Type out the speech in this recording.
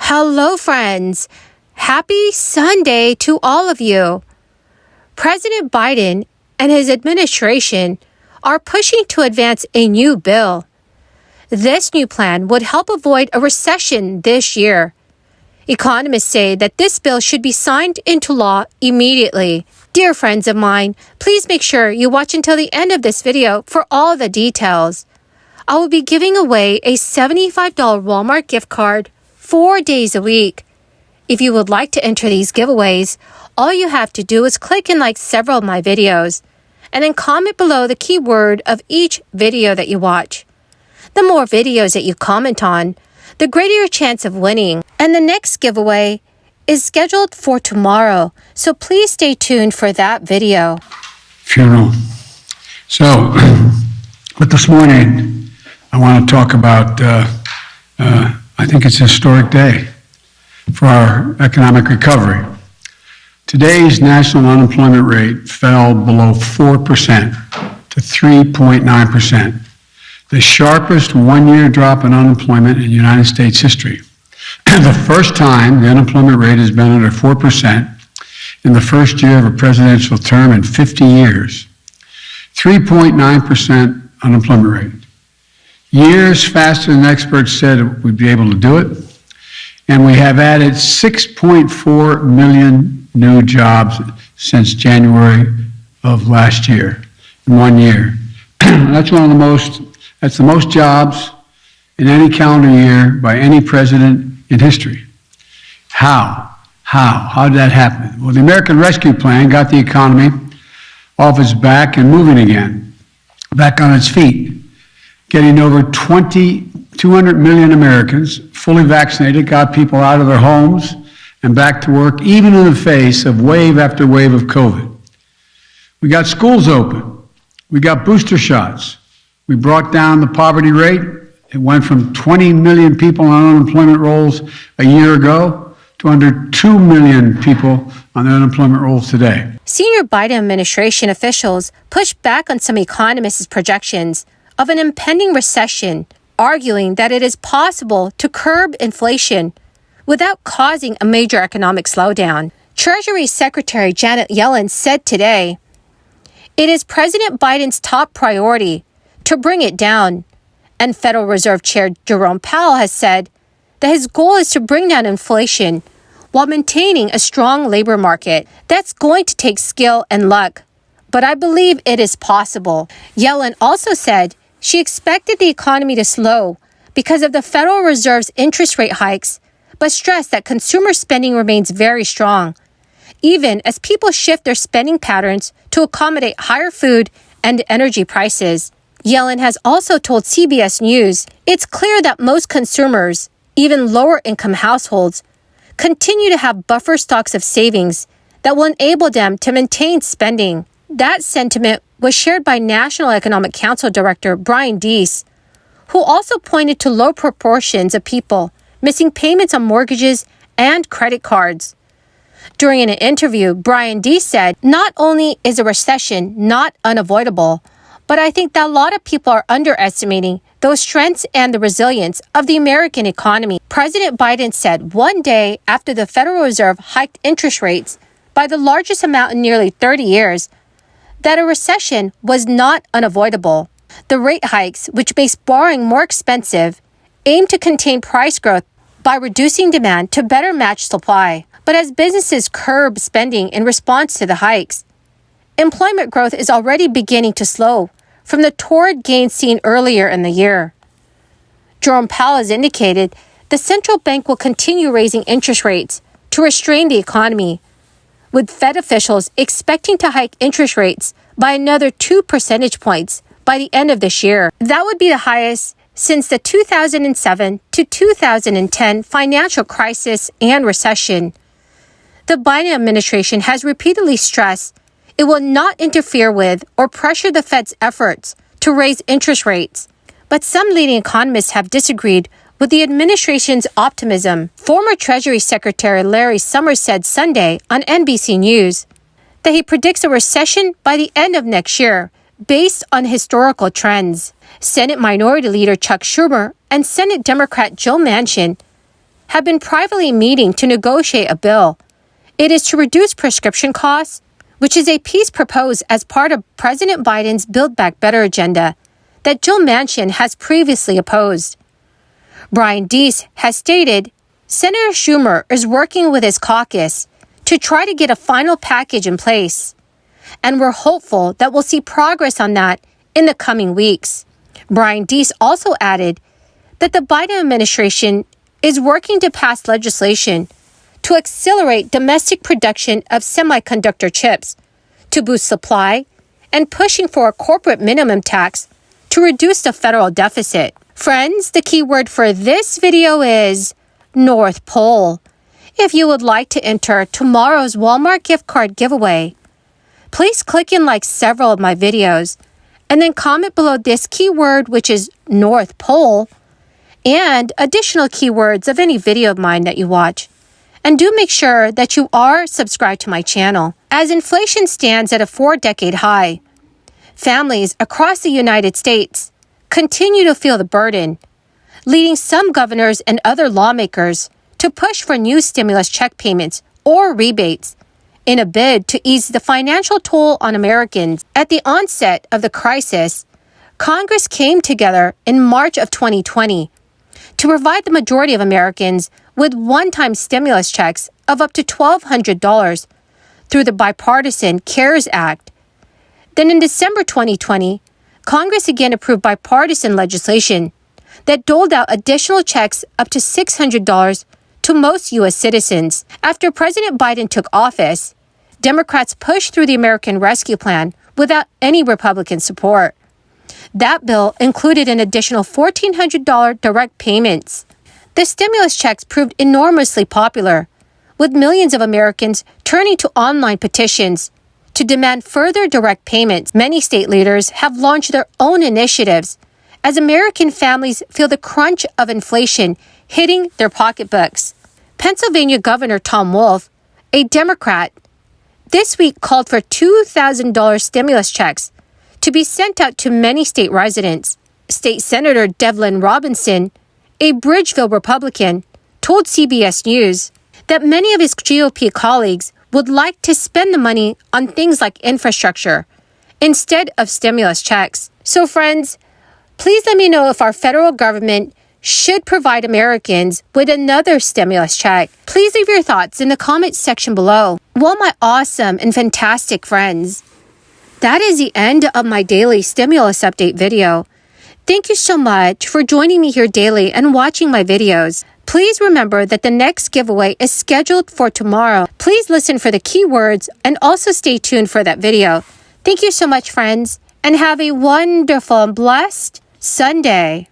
Hello, friends. Happy Sunday to all of you. President Biden and his administration are pushing to advance a new bill. This new plan would help avoid a recession this year. Economists say that this bill should be signed into law immediately. Dear friends of mine, please make sure you watch until the end of this video for all the details. I will be giving away a $75 Walmart gift card 4 days a week. If you would like to enter these giveaways, all you have to do is click and like several of my videos, and then comment below the keyword of each video that you watch. The more videos that you comment on, the greater your chance of winning. And the next giveaway is scheduled for tomorrow, so please stay tuned for that video. Funeral. So, but this morning, I want to talk about, I think it's a historic day for our economic recovery. Today's national unemployment rate fell below 4% to 3.9%, the sharpest one-year drop in unemployment in United States history. The first time the unemployment rate has been under 4% in the first year of a presidential term in 50 years. 3.9% unemployment rate. Years faster than experts said we'd be able to do it. And we have added 6.4 million new jobs since January of last year, in 1 year. That's the most jobs in any calendar year by any president in history. How did that happen? Well, the American Rescue Plan got the economy off its back and moving again, back on its feet, getting over 200 million Americans fully vaccinated, got people out of their homes and back to work, even in the face of wave after wave of COVID. We got schools open. We got booster shots. We brought down the poverty rate. It went from 20 million people on unemployment rolls a year ago to under 2 million people on the unemployment rolls today. Senior Biden administration officials pushed back on some economists' projections of an impending recession, arguing that it is possible to curb inflation without causing a major economic slowdown. Treasury Secretary Janet Yellen said today, "It is President Biden's top priority to bring it down." And Federal Reserve Chair Jerome Powell has said that his goal is to bring down inflation while maintaining a strong labor market. That's going to take skill and luck, but I believe it is possible. Yellen also said she expected the economy to slow because of the Federal Reserve's interest rate hikes, but stressed that consumer spending remains very strong, even as people shift their spending patterns to accommodate higher food and energy prices. Yellen has also told CBS News it's clear that most consumers, even lower-income households, continue to have buffer stocks of savings that will enable them to maintain spending. That sentiment was shared by National Economic Council Director Brian Deese, who also pointed to low proportions of people missing payments on mortgages and credit cards. During an interview, Brian Deese said, "Not only is a recession not unavoidable, but I think that a lot of people are underestimating those strengths and the resilience of the American economy." President Biden said one day after the Federal Reserve hiked interest rates by the largest amount in nearly 30 years that a recession was not unavoidable. The rate hikes, which makes borrowing more expensive, aim to contain price growth by reducing demand to better match supply. But as businesses curb spending in response to the hikes, employment growth is already beginning to slow from the torrid gains seen earlier in the year. Jerome Powell has indicated the central bank will continue raising interest rates to restrain the economy, with Fed officials expecting to hike interest rates by another 2 percentage points by the end of this year. That would be the highest since the 2007 to 2010 financial crisis and recession. The Biden administration has repeatedly stressed it will not interfere with or pressure the Fed's efforts to raise interest rates. But some leading economists have disagreed with the administration's optimism. Former Treasury Secretary Larry Summers said Sunday on NBC News that he predicts a recession by the end of next year based on historical trends. Senate Minority Leader Chuck Schumer and Senate Democrat Joe Manchin have been privately meeting to negotiate a bill. It is to reduce prescription costs, which is a piece proposed as part of President Biden's Build Back Better agenda that Joe Manchin has previously opposed. Brian Deese has stated Senator Schumer is working with his caucus to try to get a final package in place, and we're hopeful that we'll see progress on that in the coming weeks. Brian Deese also added that the Biden administration is working to pass legislation to accelerate domestic production of semiconductor chips, to boost supply, and pushing for a corporate minimum tax to reduce the federal deficit. Friends, the key word for this video is North Pole. If you would like to enter tomorrow's Walmart gift card giveaway, please click and like several of my videos, and then comment below this keyword, which is North Pole, and additional keywords of any video of mine that you watch. And do make sure that you are subscribed to my channel. As inflation stands at a 4-decade high, families across the United States continue to feel the burden, leading some governors and other lawmakers to push for new stimulus check payments or rebates in a bid to ease the financial toll on Americans. At the onset of the crisis, Congress came together in March of 2020 to provide the majority of Americans with one-time stimulus checks of up to $1,200 through the bipartisan CARES Act. Then in December 2020, Congress again approved bipartisan legislation that doled out additional checks up to $600 to most U.S. citizens. After President Biden took office, Democrats pushed through the American Rescue Plan without any Republican support. That bill included an additional $1,400 direct payments. The stimulus checks proved enormously popular, with millions of Americans turning to online petitions to demand further direct payments. Many state leaders have launched their own initiatives as American families feel the crunch of inflation hitting their pocketbooks. Pennsylvania Governor Tom Wolf, a Democrat, this week called for $2,000 stimulus checks to be sent out to many state residents. State Senator Devlin Robinson, a Bridgeville Republican, told CBS News that many of his GOP colleagues would like to spend the money on things like infrastructure instead of stimulus checks. So friends, please let me know if our federal government should provide Americans with another stimulus check. Please leave your thoughts in the comments section below. Well, my awesome and fantastic friends, that is the end of my daily stimulus update video. Thank you so much for joining me here daily and watching my videos. Please remember that the next giveaway is scheduled for tomorrow. Please listen for the keywords and also stay tuned for that video. Thank you so much, friends, and have a wonderful and blessed Sunday.